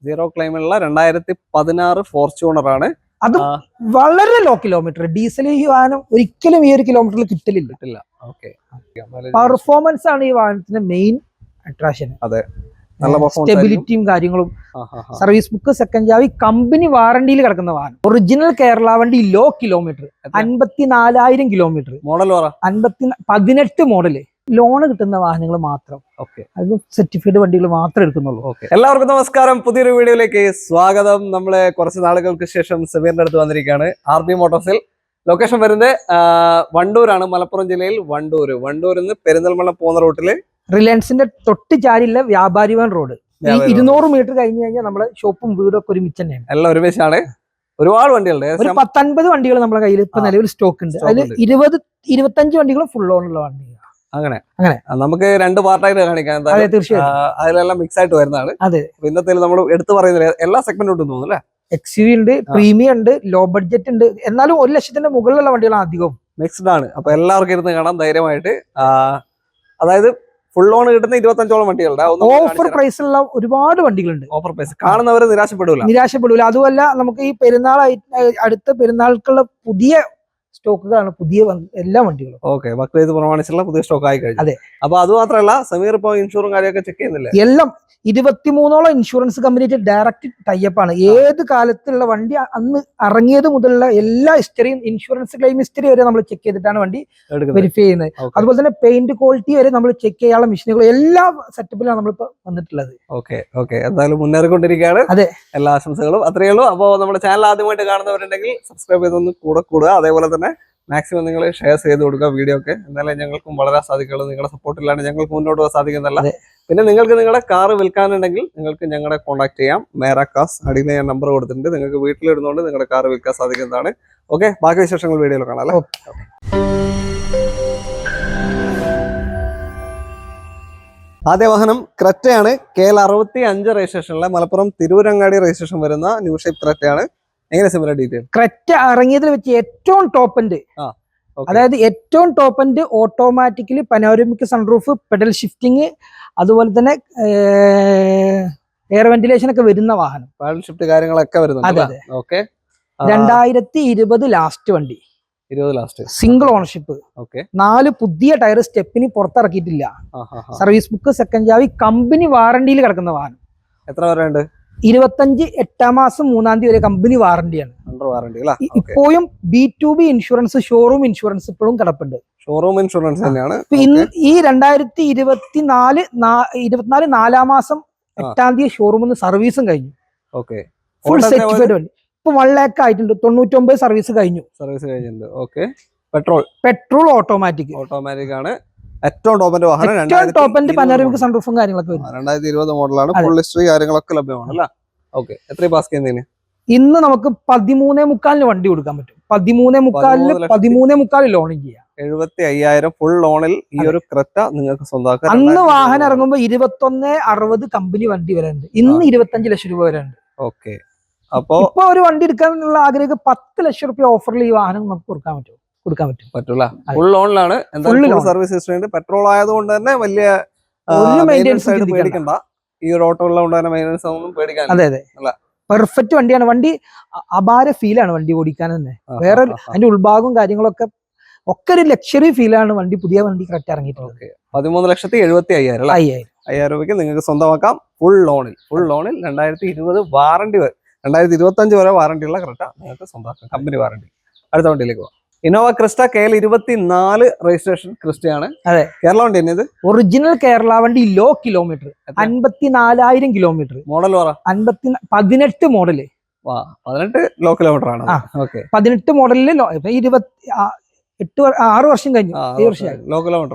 Zero ക്ലെയിമുള്ള 2016 Fortuner ആണ്. അതും വളരെ ലോ കിലോമീറ്റർ. ഡീസൽ ഈ വാഹനം ഒരിക്കലും ഈ ഒരു കിലോമീറ്ററിൽ കിട്ടില്ല. പെർഫോമൻസ് ആണ് ഈ വാഹനത്തിന്റെ മെയിൻ അട്രാക്ഷൻ. അതെ, സ്റ്റെബിലിറ്റിയും കാര്യങ്ങളും. സർവീസ് ബുക്ക്, സെക്കൻഡ് ചാവി, കമ്പനി വാറണ്ടിയിൽ കിടക്കുന്ന വാഹനം. ഒറിജിനൽ കേരള വണ്ടി, low kilometre, 54,000 kilometre, model 18 model. Loan കിട്ടുന്ന വാഹനങ്ങൾ മാത്രം, അത് സർട്ടിഫൈഡ് വണ്ടികൾ മാത്രമേ എടുക്കുന്നുള്ളൂ. എല്ലാവർക്കും നമസ്കാരം, പുതിയൊരു വീഡിയോയിലേക്ക് സ്വാഗതം. നമ്മള് കുറച്ച് നാളുകൾക്ക് ശേഷം സമീറിന്റെ അടുത്ത് വന്നിരിക്കുകയാണ്. RB മോട്ടോഴ്സിൽ. ലൊക്കേഷൻ വരുന്നത് വണ്ടൂരാണ്, മലപ്പുറം ജില്ലയിൽ വണ്ടൂരിൽ നിന്ന് പെരിന്തൽമണ്ണ പോകുന്ന റൂട്ടില് റിലയൻസിന്റെ തൊട്ട് ചാരില്ല വ്യാപാരിവൻ റോഡ്. 200 മീറ്റർ കഴിഞ്ഞ് കഴിഞ്ഞാൽ നമ്മുടെ ഷോപ്പും വീടും ഒക്കെ ഒരുമിച്ച് തന്നെയാണ്. എല്ലാം ഒരുമിച്ചാണ്. ഒരുപാട് വണ്ടികളുണ്ട്. ഒരു 10-50 വണ്ടികൾ നമ്മുടെ കയ്യിൽ ഇപ്പൊ നിലവിൽ സ്റ്റോക്ക് ഉണ്ട്. അതിൽ 20-25 വണ്ടികളും ഫുൾ ഓണുള്ള വണ്ടികളാണ്. അങ്ങനെ നമുക്ക് രണ്ട് പാർട്ടായിട്ട് കാണിക്കാം. തീർച്ചയായും അതിലെല്ലാം മിക്സ് ആയിട്ട് വരുന്നതാണ്. അതെ, ഇന്നത്തെ നമ്മൾ എടുത്തു പറയുന്നില്ല, എല്ലാ സെഗ്മെന്റും ഉണ്ടെന്ന് തോന്നുന്നു അല്ലേ? XUV ഉണ്ട്, പ്രീമിയം ഉണ്ട്, ലോ ബഡ്ജറ്റ് ഉണ്ട്. എന്നാലും 1 ലക്ഷത്തിന്റെ മുകളിലുള്ള വണ്ടികളാണ് അധികം. മിക്സ്ഡ് ആണ്. അപ്പൊ എല്ലാവർക്കും ഇരുന്ന് കാണാം ധൈര്യമായിട്ട്. അതായത് ഫുൾ ഓൺ കിട്ടുന്ന 25ഓളം വണ്ടികളുണ്ട്. ഓഫർ പ്രൈസിലുള്ള ഒരുപാട് വണ്ടികളുണ്ട്. Offer price കാണുന്നവര് നിരാശപ്പെടൂല. അതുമല്ല, നമുക്ക് ഈ അടുത്ത പെരുന്നാൾക്കുള്ള പുതിയ സ്റ്റോക്കുകളാണ്, പുതിയ എല്ലാ വണ്ടികളും. ഓക്കെ, ബക്രീദ് പ്രമാണിച്ചുള്ള പുതിയ സ്റ്റോക്ക് ആയി കഴിഞ്ഞു. അതെ. അപ്പൊ അത് മാത്രമല്ല, സമീർ ഇപ്പൊ ഇൻഷുറും കാര്യമൊക്കെ ചെക്ക് ചെയ്യുന്നില്ല. എല്ലാം 23ഓളം ഇൻഷുറൻസ് കമ്പനിയായിട്ട് ഡയറക്റ്റ് ടൈപ്പ് ആണ്. ഏത് കാലത്തുള്ള വണ്ടി അന്ന് ഇറങ്ങിയത് മുതലുള്ള എല്ലാ ഹിസ്റ്ററിയും, ഇൻഷുറൻസ് ക്ലെയിം ഹിസ്റ്ററി വരെ നമ്മൾ ചെക്ക് ചെയ്തിട്ടാണ് വണ്ടി വെരിഫൈ ചെയ്യുന്നത്. അതുപോലെ തന്നെ പെയിന്റ് ക്വാളിറ്റി വരെ നമ്മൾ ചെക്ക് ചെയ്യാനുള്ള മെഷീനുകൾ എല്ലാ സെറ്റപ്പിലാണ് നമ്മളിപ്പോ വന്നിട്ടുള്ളത്. ഓക്കെ എന്തായാലും മുന്നേറിക്കൊണ്ടിരിക്കുകയാണ്. അതെ, എല്ലാ ആശംസകളും. അത്രയേ ഉള്ളൂ. അപ്പോൾ നമ്മുടെ ചാനൽ ആദ്യമായിട്ട് കാണുന്നവരുണ്ടെങ്കിൽ സബ്സ്ക്രൈബ് ചെയ്തൊന്ന് കൂടുക. അതേപോലെ തന്നെ മാക്സിമം നിങ്ങൾ ഷെയർ ചെയ്ത് കൊടുക്കുക വീഡിയോ ഒക്കെ. എന്നാലേ ഞങ്ങൾക്കും വളരാൻ സാധിക്കുള്ളൂ. നിങ്ങളുടെ സപ്പോർട്ട് ഇല്ലാണ്ട് ഞങ്ങൾക്ക് മുന്നോട്ട് പോകാൻ സാധിക്കുന്നതല്ല. പിന്നെ നിങ്ങൾക്ക് നിങ്ങളുടെ കാർ വിൽക്കാനുണ്ടെങ്കിൽ നിങ്ങൾക്ക് ഞങ്ങളെ കോൺടാക്ട് ചെയ്യാം. മേരാ കാസ് അടിയിൽ ഞാൻ നമ്പർ കൊടുത്തിട്ടുണ്ട്. നിങ്ങൾക്ക് വീട്ടിലിടുന്നതുകൊണ്ട് നിങ്ങളുടെ കാർ വിൽക്കാൻ സാധിക്കുന്നതാണ്. ഓക്കെ, ബാക്കി വിശേഷങ്ങൾ വീഡിയോയിൽ കാണാം അല്ലേ? ആദ്യ വാഹനം ക്രെറ്റയാണ്. KL 65 രജിസ്ട്രേഷനിലെ മലപ്പുറം തിരൂരങ്ങാടി രജിസ്ട്രേഷൻ വരുന്ന ന്യൂ ഷേപ്പ് ക്രെറ്റയാണ്. എങ്ങനെ സിമിലർ ഡീറ്റെയിൽ? ക്രെറ്റ ഇറങ്ങിയതിൽ വെച്ച് ഏറ്റവും ടോപ്പ് എൻഡ്, അതായത് ഏറ്റവും top end, automatically panoramic sunroof, pedal shifting, അതുപോലെ തന്നെ എയർ വെന്റിലേഷൻ ഒക്കെ വരുന്ന വാഹനം. പെഡൽ ഷിഫ്റ്റ് കാര്യങ്ങളൊക്കെ വരുന്നുണ്ട്. അതെ. 2020 ലാസ്റ്റ് വണ്ടി, 20 ലാസ്റ്റ്, സിംഗിൾ ഓണർഷിപ്പ്. 4 പുതിയ ടയർ, സ്റ്റെപ്പിന് പുറത്തിറക്കിയിട്ടില്ല. സർവീസ് ബുക്ക്, സെക്കൻഡ് ചാവി, കമ്പനി വാറണ്ടിയിൽ കിടക്കുന്ന വാഹനം. എത്ര വരെ ഉണ്ട്? 25 8-ാം മാസം 3-ാം തീയതി വരെ കമ്പനി വാറണ്ടിയാണ്. ഇപ്പോഴും B2B ഇൻഷുറൻസ്, ഷോറൂം ഇൻഷുറൻസ് ഇപ്പോഴും കിടപ്പുണ്ട്. ഷോറൂം ഇൻഷുറൻസ് തന്നെയാണ്. ഈ 2024 4-ാം മാസം 8-ാം തീയതി ഷോറൂമിൽ സർവീസും കഴിഞ്ഞു. ഫുൾ സർട്ടിഫൈഡ് വണ്ടി. ഇപ്പൊ 1 lakh ആയിട്ടുണ്ട്. 99 സർവീസ് കഴിഞ്ഞിട്ടുണ്ട്. പെട്രോൾ ഓട്ടോമാറ്റിക് ആണ്. ഏറ്റവും ടോപ്പ് പനോരമിക് സൺറൂഫും കാര്യങ്ങളൊക്കെ വരും. 2020 മോഡലാണ്. ഫുൾ ഹിസ്റ്ററി കാര്യങ്ങളൊക്കെ ലഭ്യമാണ് അല്ലേ? എത്ര പാസ് ചെയ്യുന്നതിന്? ഇന്ന് നമുക്ക് 13.25 വണ്ടി കൊടുക്കാൻ പറ്റും. 13.25 ലോണിങ് ചെയ്യാം. 75,000 ഫുൾ ലോണിൽ ഈ ഒരു ക്രെറ്റ നിങ്ങൾക്ക് സ്വന്തമാക്കാം. അന്ന് വാഹനം ഇറങ്ങുമ്പോൾ 21.60 കമ്പനി വണ്ടി വരെ ഉണ്ട്. ഇന്ന് 25 ലക്ഷം രൂപ വരെ ഉണ്ട്. ഇപ്പൊ ഒരു വണ്ടി എടുക്കാനുള്ള ആഗ്രഹം 10 ലക്ഷം രൂപ ഓഫറിൽ ഈ വാഹനം നമുക്ക് കൊടുക്കാൻ പറ്റൂല. ഫുൾ ലോണിലാണ്. സർവീസ് ഹിസ്റ്ററി ഉണ്ട്. പെട്രോൾ ആയതുകൊണ്ട് തന്നെ വലിയ മെയിൻ്റെനൻസ് ആയിട്ട് പേടിക്കണ്ട. ഈ ഒരു ഓട്ടോ ഉള്ളതുകൊണ്ട് തന്നെ മെയിൻ്റെനൻസ് ഒന്നും പേടിക്കാൻ. അതെ, പെർഫെക്റ്റ് വണ്ടിയാണ്. വണ്ടി അപാര ഫീലാണ് വണ്ടി ഓടിക്കാൻ തന്നെ. വേറെ അതിന്റെ ഉൾഭാഗവും കാര്യങ്ങളൊക്കെ ഒരു ലക്ഷറി ഫീലാണ് വണ്ടി. പുതിയ വണ്ടി കറക്റ്റ് ഇറങ്ങിയിട്ടുള്ളത്. 13,75,000 രൂപയ്ക്ക് നിങ്ങൾക്ക് സ്വന്തമാക്കാം. ഫുൾ ലോണിൽ 2020 വാറണ്ടി വരെ, 2025 വരെ വാറണ്ടി ഉള്ള ക്രെറ്റ നിങ്ങൾക്ക് സ്വന്തമാക്കാം, കമ്പനി വാറണ്ടി. അടുത്ത വണ്ടിയിലേക്ക് പോകാം. ഇന്നോവ ക്രിസ്റ്റ KL 24 രജിസ്ട്രേഷൻ ക്രിസ്റ്റയാണ്. അതെ, കേരള വണ്ടി തന്നെ. ഇത് ഒറിജിനൽ കേരള വണ്ടി, low kilometre, 54,000 kilometre. Model 18 model. 18 low kilometre ആണ്. 18 മോഡലില് 6 വർഷം കഴിഞ്ഞു. 7 വർഷമായി.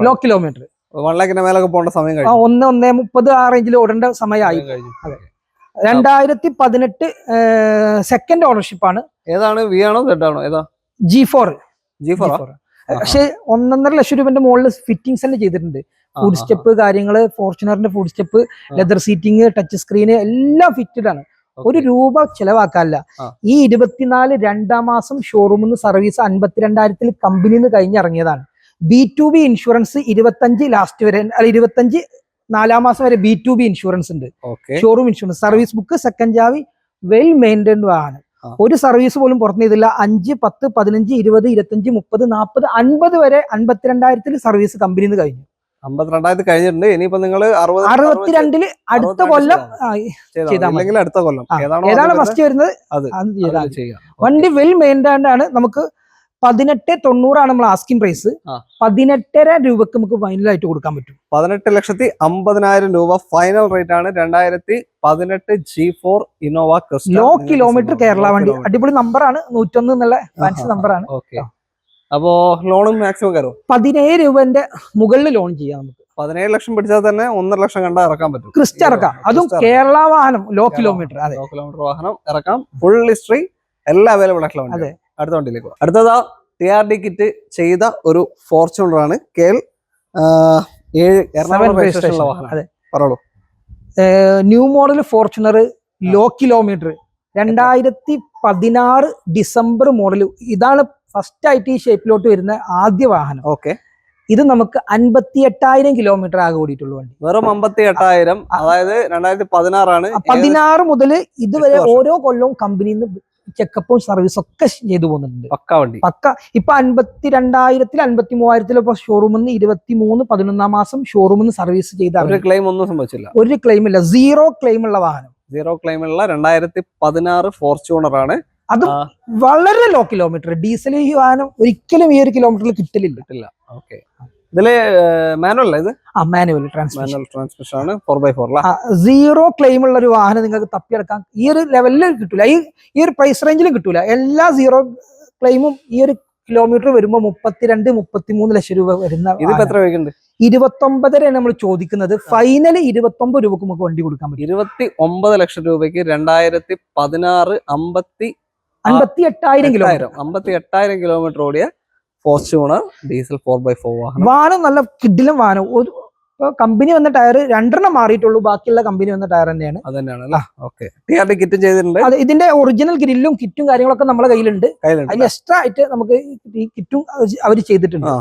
ലോ കിലോമീറ്റർ 1 lakh മേലൊക്കെ പോകേണ്ട സമയം കഴിഞ്ഞു. 1.30 ആ റേഞ്ചിൽ ഓടേണ്ട സമയമായി. 2018 സെക്കൻഡ് ഓണർഷിപ്പ് ആണ്. ഏതാണ്? V ആണോ Z ആണോ? ഏതാ? G4. പക്ഷെ 1.5 ലക്ഷം രൂപന്റെ മുകളിൽ ഫിറ്റിംഗ്സ് തന്നെ ചെയ്തിട്ടുണ്ട്. ഫുഡ് സ്റ്റെപ്പ് കാര്യങ്ങള്, ഫോർച്യൂണറിന്റെ footstep, leather seating, touch screen എല്ലാം ഫിറ്റഡ് ആണ്. 1 രൂപ ചെലവാക്കാനില്ല. ഈ 24 2-ാം മാസം ഷോറൂമിൽ നിന്ന് സർവീസ് 52,000 കമ്പനിയിൽ നിന്ന് കഴിഞ്ഞിറങ്ങിയതാണ്. B2B ഇൻഷുറൻസ് 25 ലാസ്റ്റ് വരെ, 25 4 മാസം വരെ B2B ഇൻഷുറൻസ് ഉണ്ട്, okay showroom insurance, service book, second ചാവി, വെൽ മെയിൻറ്റൈൻഡ് വാഹനം. ഒരു സർവീസ് പോലും പുറത്തു ചെയ്തില്ല. 5, 10, 15, 20, 25, 30, 40, 50 വരെ 52,000 സർവീസ് കമ്പനിയിൽ നിന്ന് കഴിഞ്ഞു. 52,000 കഴിഞ്ഞിട്ടുണ്ട്. ഇനിയിപ്പോ നിങ്ങൾ 62 അടുത്ത കൊല്ലം അല്ലെങ്കിൽ അടുത്ത കൊല്ലം ഏതാണ് ഫസ്റ്റ് വരുന്നത് അത് ചെയ്യാം. വണ്ടി വെൽ മെയിൻറ്റൈൻഡ് ആണ്. നമുക്ക് 18,90 നമ്മൾ ആസ്കിംഗ് പ്രൈസ്. 18,500 രൂപക്ക് നമുക്ക് ഫൈനലായിട്ട് കൊടുക്കാൻ പറ്റും. 18,50,000 രൂപ ഫൈനൽ റേറ്റ് ആണ്. 2018 G4 Innova Crysta. Low kilometre Kerala വണ്ടി, അടിപൊളി നമ്പറാണ്. 101 എന്നുള്ള ഫാൻസി നമ്പറാണ്. അപ്പോ ലോണും മാക്സിമം കയറും 17 രൂപന്റെ മുകളിൽ ലോൺ ചെയ്യാം. നമുക്ക് 17 ലക്ഷം പിടിച്ചാൽ തന്നെ 1.5 ലക്ഷം കണ്ടാ ഇറക്കാൻ പറ്റും. ക്രിസ്റ്റ ഇറക്കാം, അതും കേരള വാഹനം, ലോ കിലോമീറ്റർ. അതെ, ലോ കിലോമീറ്റർ വാഹനം ഇറക്കാം. ഫുൾ ഹിസ്റ്ററി എല്ലാം അവൈലബിൾ ആയിട്ടുള്ള വണ്ടി. അടുത്ത വണ്ടിയിലേക്ക് പോകാം. അടുത്തതാ TRD കിറ്റ് ചെയ്ത ഒരു ഫോർച്യൂണർ ആണ്. KL 7 എറണാകുളം രജിസ്ട്രേഷനുള്ള വാഹനം. പറഞ്ഞോളൂ. New model Fortuner, low kilometre, 2016 December model. ഇതാണ് ഫസ്റ്റ് ആയിട്ട് ഈ ഷേപ്പിലോട്ട് വരുന്ന ആദ്യ വാഹനം. ഓക്കെ, ഇത് നമുക്ക് 58,000 കിലോമീറ്റർ ആകെ ഓടിയിട്ടുള്ളൂ വണ്ടി. വെറും 58,000. അതായത് 2016 ആണ്. 16 മുതൽ ഇതുവരെ ഓരോ കൊല്ലവും കമ്പനിയിൽ നിന്ന് ചെക്കപ്പും സർവീസും ഒക്കെ ചെയ്തു പോകുന്നുണ്ട്. പക്ക വണ്ടി, പക്ക. ഇപ്പൊ 52,000 53,000 ഇപ്പൊ ഷോറൂമിൽ നിന്ന് 23 11 മാസം ഷോറൂമിൽ നിന്ന് സർവീസ് ചെയ്ത ഒരു ക്ലെയിം ഒന്നും സംഭവിച്ചില്ല. ഒരു ക്ലെയിം ഇല്ല, സീറോ ക്ലെയിം ഉള്ള വാഹനം. സീറോ ക്ലെയിം ഉള്ള 2016 ഫോർച്യൂണർ ആണ്. അത് വളരെ ലോ കിലോമീറ്റർ. ഡീസൽ ഈ വാഹനം ഒരിക്കലും ഈ ഒരു കിലോമീറ്ററിൽ കിട്ടില്ല. ഓക്കെ, ഇതില് മാനുവൽ അല്ല, ഇത് മാനുവൽ ട്രാൻസ്മിഷൻ ആണ്. 4x4 സീറോ ക്ലെയിം ഉള്ള ഒരു വാഹനം നിങ്ങൾക്ക് തപ്പിയെടുക്കാം. ഈ ഒരു ലെവലിൽ കിട്ടൂല, ഈ ഒരു പ്രൈസ് റേഞ്ചിലും കിട്ടൂല. എല്ലാ സീറോ ക്ലെയിമും ഈ ഒരു കിലോമീറ്റർ വരുമ്പോ 32-33 ലക്ഷം രൂപ വരുന്ന. ഇതിപ്പോ എത്ര രൂപയ്ക്കുണ്ട്? 29 നമ്മൾ ചോദിക്കുന്നത്. ഫൈനൽ 29 രൂപക്ക് നമുക്ക് വണ്ടി കൊടുക്കാൻ പറ്റും. 29 ലക്ഷം രൂപയ്ക്ക് 2016 58,000 കിലോമീറ്റർ 58,000 കിലോമീറ്റർ ഓടിയ ഫോർച്യൂണർ ഡീസൽ 4x4 വാഹനം. നല്ല കിഡിലും വാഹനം. കമ്പനി വന്ന ടയർ 2 മാറിയിട്ടുള്ളൂ, ബാക്കിയുള്ള കമ്പനി വന്ന ടയർ തന്നെയാണ്. TRD കിറ്റ് ചെയ്തിട്ടുണ്ട്. അതെ, ഇതിന്റെ ഒറിജിനൽ ഗ്രില്ലും കിറ്റും കാര്യങ്ങളൊക്കെ നമ്മളെ കയ്യിലുണ്ട്. അതിന് എക്സ്ട്രാ ആയിട്ട് നമുക്ക് ഈ കിറ്റും അവർ ചെയ്തിട്ടുണ്ട്.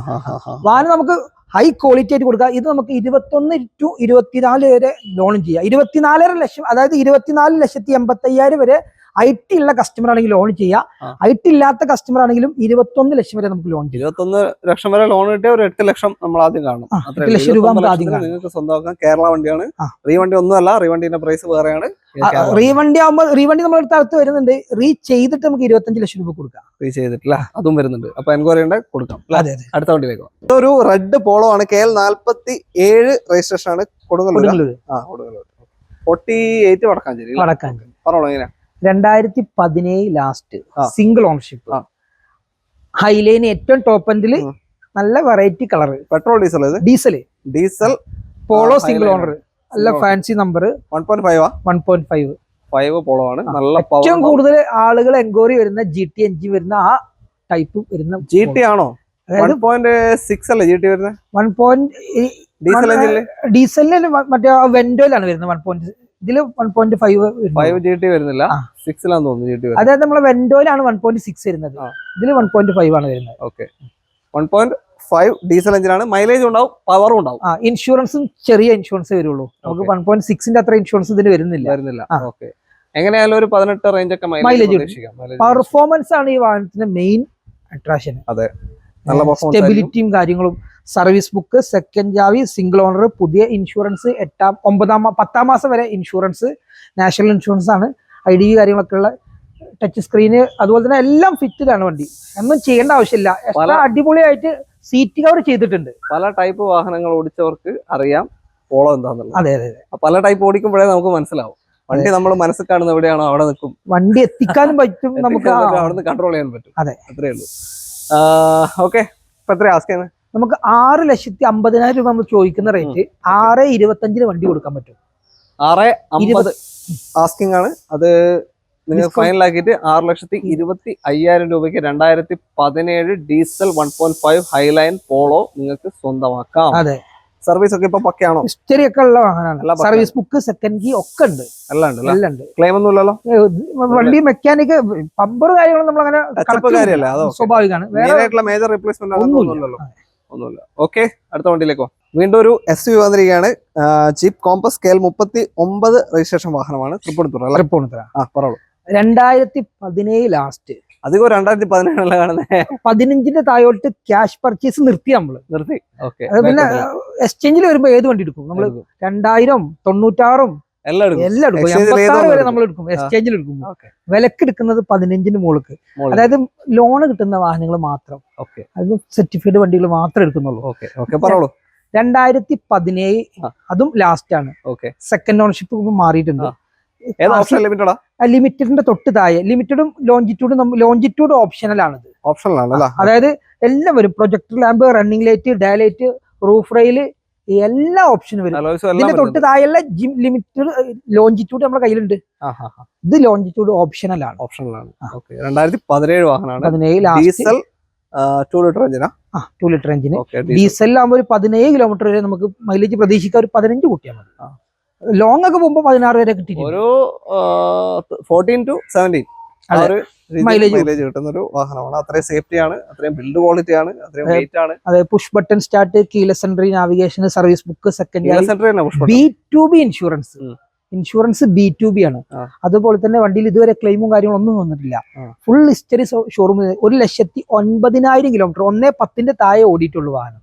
വാഹനം നമുക്ക് ഹൈ ക്വാളിറ്റി ആയിട്ട് കൊടുക്കാം. ഇത് നമുക്ക് 21 to 24 വരെ ലോണും ചെയ്യാം. 24.5 ലക്ഷം, അതായത് 24,80,000 വരെ IT ഉള്ള കസ്റ്റമർ ആണെങ്കിൽ ലോൺ ചെയ്യാം. IT ഇല്ലാത്ത കസ്റ്റമർ ആണെങ്കിലും 21 ലക്ഷം വരെ നമുക്ക് ലോൺ ചെയ്യാം. 21 ലക്ഷം വരെ ലോൺ കിട്ടിയ ഒരു 8 ലക്ഷം നമ്മൾ ആദ്യം കാണും. 8 ലക്ഷം രൂപ നമുക്ക് ആദ്യം കാണും. നിങ്ങൾക്ക് സ്വന്തമാക്കാം. കേരള വണ്ടിയാണ്. റീവണ്ടി ഒന്നുമല്ല, റീവണ്ടിന്റെ പ്രൈസ് വേറെയാണ്. റീവണ്ടി ആകുമ്പോൾ റീവണ്ടി നമ്മുടെ അടുത്ത് വരുന്നുണ്ട്. ചെയ്തിട്ട് നമുക്ക് 25 ലക്ഷം രൂപ കൊടുക്കാം. ചെയ്തിട്ടില്ല, അതും വരുന്നുണ്ട്. അപ്പൊ എൻക്വയറി ഉണ്ട്, കൊടുക്കാം. അതെ, അടുത്ത വണ്ടിയിലേക്ക്. ഒരു റെഡ് പോളോ ആണ്. KL 47 രജിസ്ട്രേഷൻ ആണ്. കൊടുങ്ങല്ലൂർ 48 വടക്കാഞ്ചേരി. പറഞ്ഞോളൂ എങ്ങനെയാ? 2017 ലാസ്റ്റ്, സിംഗിൾ ഓണർഷിപ്പ്, ഹൈലൈൻ ഏറ്റവും ടോപ്പ് എൻഡില്, നല്ല variety colour. Petrol diesel Polo single owner, നല്ല ഫാൻസി നമ്പർ. 1.5 പോളോ ആണ്. നല്ല ഏറ്റവും കൂടുതൽ ആളുകൾ എൻക്വയറി വരുന്ന GT എഞ്ചിൻ വരുന്ന ആ ടൈപ്പ് വരുന്ന GT ആണോ? 1.6 അല്ലേ GT വരുന്നത്? 1. ഡീസലിന് മറ്റേ വെന്റോയിലാണ് വരുന്നത്. 1. ഇതില് 1.5 GT വരുന്നില്ല, 6 തോന്നുന്നു GT. അതായത് നമ്മളെ വെന്റോയിലാണ് 1.6 വരുന്നത്, ഇതില് 1.5 ആണ് വരുന്നത്. ഓക്കെ, 1.5 ഡീസൽ എഞ്ചിനാണ്. മൈലേജ് ഉണ്ടാവും, പവറും ഉണ്ടാവും. ഇൻഷുറൻസും ചെറിയ ഇൻഷുറൻസ് വരുള്ളൂ. നമുക്ക് 1.6ന്റെ അത്ര ഇൻഷുറൻസ് ഇതിന് വരുന്നില്ല. ഓക്കെ, എങ്ങനെയായാലും ഒരു 18 റേഞ്ച് ഒക്കെ മൈലേജ്. പെർഫോമൻസ് ആണ് ഈ വാഹനത്തിന്റെ മെയിൻ അട്രാക്ഷൻ. അതെ, സ്റ്റെബിലിറ്റിയും കാര്യങ്ങളും. സർവീസ് ബുക്ക്, സെക്കൻഡ് ചാവി, സിംഗിൾ ഓണർ, പുതിയ ഇൻഷുറൻസ്, 10 മാസം വരെ ഇൻഷുറൻസ്, നാഷണൽ ഇൻഷുറൻസ് ആണ്. ID കാര്യങ്ങളൊക്കെ ഉള്ള ടച്ച് സ്ക്രീന്, അതുപോലെ തന്നെ എല്ലാം ഫിറ്റിലാണ് വണ്ടി. ഒന്നും ചെയ്യേണ്ട ആവശ്യമില്ല. എക്സ്ട്രാ അടിപൊളിയായിട്ട് സീറ്റ് കവർ ചെയ്തിട്ടുണ്ട്. പല ടൈപ്പ് വാഹനങ്ങൾ ഓടിച്ചവർക്ക് അറിയാം പോളോ എന്താണെന്നുള്ളത്. അതെ, പല ടൈപ്പ് ഓടിക്കുമ്പോഴേ നമുക്ക് മനസ്സിലാവും. വണ്ടി നമ്മൾ മനസ്സിൽ കാണുന്ന എവിടെയാണോ അവിടെ നിൽക്കും. വണ്ടി എത്തിക്കാനും പറ്റും, നമുക്ക് അവിടെ നിന്ന് കൺട്രോൾ ചെയ്യാൻ പറ്റും. അതെ, അത്രേ ഉള്ളൂ. ഓക്കെ, ഇപ്പൊ എത്ര ആസ്ക് ചെയ്യുന്നത്? നമുക്ക് 6,50,000 രൂപ നമ്മൾ ചോദിക്കുന്ന റേറ്റ് 6,25 വണ്ടി കൊടുക്കാൻ പറ്റും. 6,50 ആസ്കിംഗ് ആണ്. അത് നിങ്ങൾ ഫൈനൽ ആക്കിയിട്ട് 6,25,000 രൂപയ്ക്ക് 2017 ഡീസൽ 1.5 ഹൈലൈൻ പോളോ നിങ്ങൾക്ക് സ്വന്തമാക്കാം. അതെ, സർവീസ് ഒക്കെ ഇപ്പൊ പക്കയാണോ? ഹിസ്റ്ററി ഒക്കെ ഉള്ള വാഹനമാണ്. സർവീസ് ബുക്ക്, സെക്കൻഡ് കീ ഒക്കെ ഉണ്ട്. എല്ലാം ഉണ്ട്. ക്ലെയിം ഒന്നും ഇല്ലല്ലോ. വണ്ടി മെക്കാനിക് പമ്പർ കാര്യങ്ങളും നമ്മൾ അങ്ങനെ സ്വാഭാവികമാണ്. വേറെ മേജർ റീപ്ലേസ്മെന്റ് ഒന്നുമില്ലല്ലോ. ഒന്നുമില്ല. ഓക്കെ, അടുത്ത വണ്ടിയിലേക്കോ. വീണ്ടും ഒരു SUV വന്നിരിക്കുകയാണ്. ജീപ്പ് കോമ്പസ് KL39 രജിസ്ട്രേഷൻ വാഹനമാണ്. തൃപ്പൂണിത്തുറ അല്ലേ? തൃപ്പൂണിത്തുറ. പറയൂ. 2017 ലാസ്റ്റ്. അധികം 2017 കാണുന്നത്. 15 താഴോട്ട് ക്യാഷ് പർച്ചേസ് നിർത്തി നമ്മള്. നിർത്തി. ഓക്കെ. അത് പിന്നെ എക്സ്ചേഞ്ചിൽ വരുമ്പോ ഏത് വണ്ടി എടുക്കും നമ്മള്? 2000, 96 എല്ലാം എടുക്കും. 86 വരെ നമ്മൾ എടുക്കും എക്സ്ചേഞ്ചിൽ എടുക്കുമ്പോൾ. വിലക്ക് എടുക്കുന്നത് 15 മുകൾക്ക്. അതായത് ലോണ് കിട്ടുന്ന വാഹനങ്ങൾ മാത്രം, അത് സർട്ടിഫൈഡ് വണ്ടികൾ മാത്രമേ എടുക്കുന്നുള്ളൂ. 2017 അതും ലാസ്റ്റ് ആണ്. സെക്കൻഡ് ഓണർഷിപ്പ് മാറിയിട്ടുണ്ട്. ലിമിറ്റഡിന്റെ തൊട്ട് താഴെ ലിമിറ്റഡും ലോഞ്ചിറ്റ്യൂഡ് ഓപ്ഷണൽ ആണിത്. അതായത് എല്ലാം വരും. Projector lamp, running light, day light, roof rail, എല്ലാ ഓപ്ഷനും വരും. ഇതിന്റെ തൊട്ട് താഴെയുള്ള ലിമിറ്റഡ് ലോഞ്ചിറ്റ്യൂഡ് നമ്മുടെ കയ്യിലുണ്ട്. ഇത് ലോഞ്ചിറ്റ്യൂഡ് ഓപ്ഷണൽ ആണ്. 2017 വാഹനമാണ്. 2 ലിറ്റർ എഞ്ചിന്. ഡീസലിലാകുമ്പോൾ ഒരു 17 കിലോമീറ്റർ വരെ നമുക്ക് മൈലേജ് പ്രതീക്ഷിക്കാൻ ഒരു 15 കൂട്ടിയാൽ മതി. ലോങ് ഒക്കെ പോകുമ്പോൾ 16 വരെ കിട്ടി. ഒരു 14 to 17 മൈലേജ് കിട്ടുന്ന ഒരു വാഹനമാണ്. അത്രയും സേഫ്റ്റി ആണ്, അത്രയും ബിൽഡ് ക്വാളിറ്റി ആണ്, അത്രയും വെയിറ്റ് ആണ്. അതെ, push button start, keyless entry, navigation, service book, second B2B insurance B2B ആണ്. അതുപോലെ തന്നെ വണ്ടിയിൽ ഇതുവരെ ക്ലെയിമും കാര്യങ്ങളും ഒന്നും വന്നിട്ടില്ല. ഫുൾ ഹിസ്റ്ററി ഷോറൂമിൽ 1,09,000 കിലോമീറ്റർ 1.10 താഴെ ഓടിയിട്ടുള്ളൂ വാഹനം.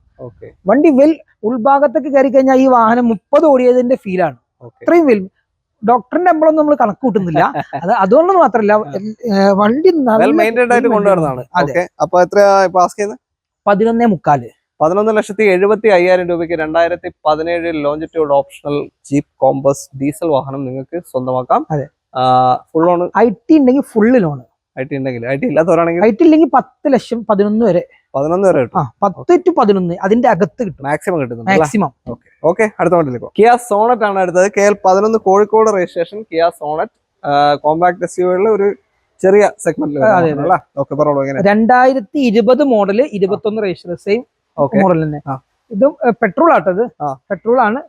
വണ്ടി വെൽ ഉൾഭാഗത്തൊക്കെ കയറി കഴിഞ്ഞാൽ ഈ വാഹനം 30 ഓടിയതിന്റെ ഫീലാണ്. അത്രയും വെൽ. ഡോക്ടറിന്റെ എംബ്ലൊന്നും നമ്മൾ കണക്ക് കൂട്ടുന്നില്ല. അതുകൊണ്ടൊന്നും മാത്രമല്ല, വണ്ടി 11,350,000. 11,75,000 രൂപയ്ക്ക് 2017 longitude optional jeep compass diesel വാഹനം നിങ്ങൾക്ക് സ്വന്തമാക്കാം. ഫുൾ ലോൺ IT ഉണ്ടെങ്കിൽ ഫുള്ള് ലോൺ. IT ഉണ്ടെങ്കിൽ, IT ഇല്ലാത്തവരാണെങ്കിൽ, IT ഇല്ലെങ്കിൽ 10 ലക്ഷം 11 വരെ. 11 വരെ കിട്ടും. 10 to 11 അതിന്റെ അകത്ത് കിട്ടും. മാക്സിമം കിട്ടും. ഓക്കെ, അടുത്ത വണ്ടിയിലേക്ക്. കിയ സോണറ്റ് ആണ് അടുത്തത്. KL11 Kozhikode registration Kia Sonet. Compact SUV ഒരു ചെറിയ സെഗ്മെന്റിൽ. 2020 മോഡല്, 21 രജിസ്ട്രേഷൻ, സെയിം മോഡൽ തന്നെ. ഇതും പെട്രോൾ ആട്ടത്. പെട്രോൾ ആണ്.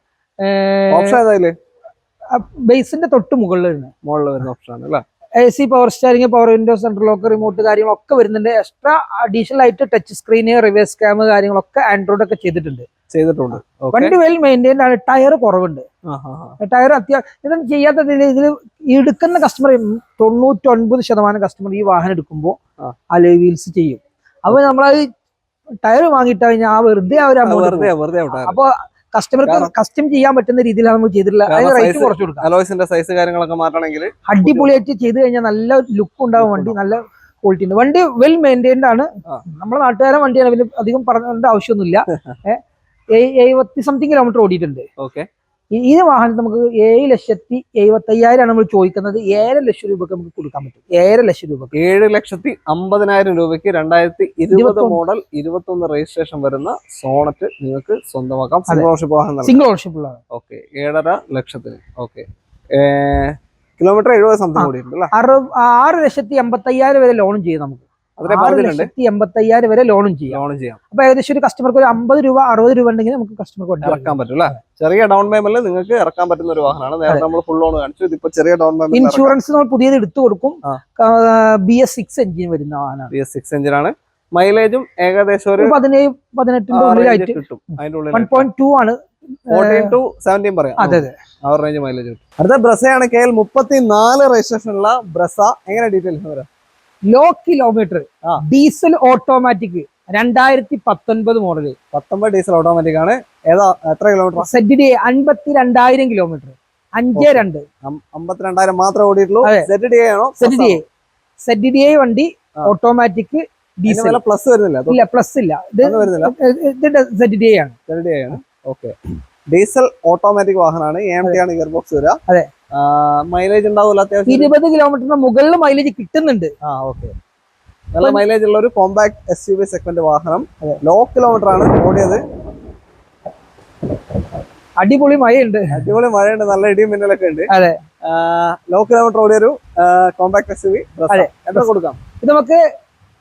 ബേസിന്റെ തൊട്ട് മുകളിൽ വരുന്ന ഓപ്ഷൻ ആണ് അല്ലേ? AC, power steering, power window, central lock, remote കാര്യങ്ങളൊക്കെ വരുന്നുണ്ട്. എക്സ്ട്രാ അഡീഷണൽ ആയിട്ട് ടച്ച് സ്ക്രീന്, റിവേഴ്സ് ക്യാമറ കാര്യങ്ങളൊക്കെ ആൻഡ്രോയിഡ് ഒക്കെ ചെയ്തിട്ടുണ്ട്. വണ്ടി വെൽ മെയിൻറ്റൈൻഡ് ആണ്. ടയർ കുറവുണ്ട്. ടയർ ഇതൊന്നും ചെയ്യാത്തതിൽ ഇതിൽ എടുക്കുന്ന കസ്റ്റമർ 99% കസ്റ്റമർ ഈ വാഹനം എടുക്കുമ്പോൾ അലോയ് വീൽസ് ചെയ്യും. അപ്പൊ നമ്മളത് ടയർ വാങ്ങിയിട്ട് കഴിഞ്ഞാൽ വെറുതെ അപ്പൊ കസ്റ്റമർക്ക് കസ്റ്റം ചെയ്യാൻ പറ്റുന്ന രീതിയിലാണ് നമ്മൾ ചെയ്തിട്ടുള്ളത്. അതിന് റേറ്റ് കുറച്ച് കൊടുക്കാം. സൈസ് കാര്യങ്ങളൊക്കെ മാറ്റണമെങ്കിൽ അടിപൊളിയായിട്ട് ചെയ്ത് കഴിഞ്ഞാൽ നല്ല ലുക്ക് ഉണ്ടാവും. വണ്ടി നല്ല ക്വാളിറ്റി ഉണ്ട്. വണ്ടി വെൽ മെയിൻറ്റൈൻഡ് ആണ്. നമ്മുടെ നാട്ടുകാരൻ വണ്ടിയാണ്. പിന്നെ അധികം പറഞ്ഞ ആവശ്യമൊന്നുമില്ല. 70 സംതിങ് കിലോമീറ്റർ ഓടിയിട്ടുണ്ട്. ഈ വാഹനം നമുക്ക് 7,70,75,000 നമ്മൾ ചോദിക്കുന്നത്. 7 ലക്ഷം രൂപക്ക് നമുക്ക് കൊടുക്കാൻ പറ്റും. 7 ലക്ഷം രൂപ 7,50,000 രൂപയ്ക്ക് 2020 മോഡൽ 21 രജിസ്ട്രേഷൻ വരുന്ന സോണറ്റ് നിങ്ങൾക്ക് സ്വന്തമാക്കാം. സിംഗിൾ ഓണർഷിപ്പ് വാഹനം. 7.5 ലക്ഷത്തിന്. കിലോമീറ്റർ 70 സംതിങ് ഓടിയിട്ടുണ്ട്. 6,85,000 വരെ ലോണും ചെയ്യും നമുക്ക്. 6,85,000 വരെ ലോണും ചെയ്യാം. അപ്പൊ ഏകദേശം ഒരു കസ്റ്റമർക്ക് ഒരു 50 രൂപ 60 രൂപ ഉണ്ടെങ്കിൽ നമുക്ക് കസ്റ്റമർക്ക് ഇറക്കാൻ പറ്റും. ചെറിയ ഡൗൺ പേയ്മെന്റിൽ നിങ്ങൾക്ക് ഇറക്കാൻ പറ്റുന്ന ഒരു വാഹനമാണ്. നേരത്തെ നമ്മൾ ഫുൾ ലോൺ കാണിച്ചു. ഇതിപ്പോ ചെറിയ ഡൗൺ പേയ്മെന്റ്. ഇൻഷുറൻസ് നമ്മൾ പുതിയത് എടുത്തു കൊടുക്കും. BS6 എഞ്ചിൻ വരുന്ന വാഹനമാണ്. BS6 എഞ്ചിനാണ്. മൈലേജും ഏകദേശം ഒരു 17-18 ഉള്ളിലായിട്ട് കിട്ടും. 1.2 ആണ്. 14 to 17 പറയാം. ആ റേഞ്ച് മൈലേജ് കിട്ടും. അടുത്ത ബ്രസയാണ്. KL34 രജിസ്ട്രേഷൻ ഉള്ള ബ്രസ. എങ്ങനെ ഡീറ്റെയിൽസ് വരാം? Low kilometre diesel automatic 2019 model. 19 diesel automatic ആണ്. ഏതാ എത്ര കിലോമീറ്റർ? ZDA 52,000 kilometre. 52 52,000 മാത്രമേ ഓടിയിട്ടുള്ളൂ. ZDA ആണോ? ZDA വണ്ടി ഓട്ടോമാറ്റിക് ഡീസൽ. പ്ലസ് വരുന്നില്ല? ഇല്ല, പ്ലസ് ഇല്ല. ഇത് ZDA ആണ്. ഡീസൽ ഓട്ടോമാറ്റിക് വാഹനമാണ്. AMT ആണ് ഗിയർ ബോക്സ് വരിക. അതെ. മൈലേജ് ഉണ്ടാവില്ല. അത്യാവശ്യം 20 കിലോമീറ്ററിന് മുകളിൽ മൈലേജ് കിട്ടുന്നുണ്ട്. നല്ല മൈലേജ് ഉള്ള ഒരു കോമ്പാക്ട് SUV സെഗ്മെന്റ് വാഹനം. ലോ കിലോമീറ്റർ ആണ് ഓടിയത്. അടിപൊളി മഴയുണ്ട്. നല്ല ഇടിയും മിന്നലൊക്കെ ഉണ്ട്. അതെ. ലോ കിലോമീറ്റർ ഓടിയൊരു കോമ്പാക്ട് SUV. എത്ര കൊടുക്കാം? ഇത് നമുക്ക്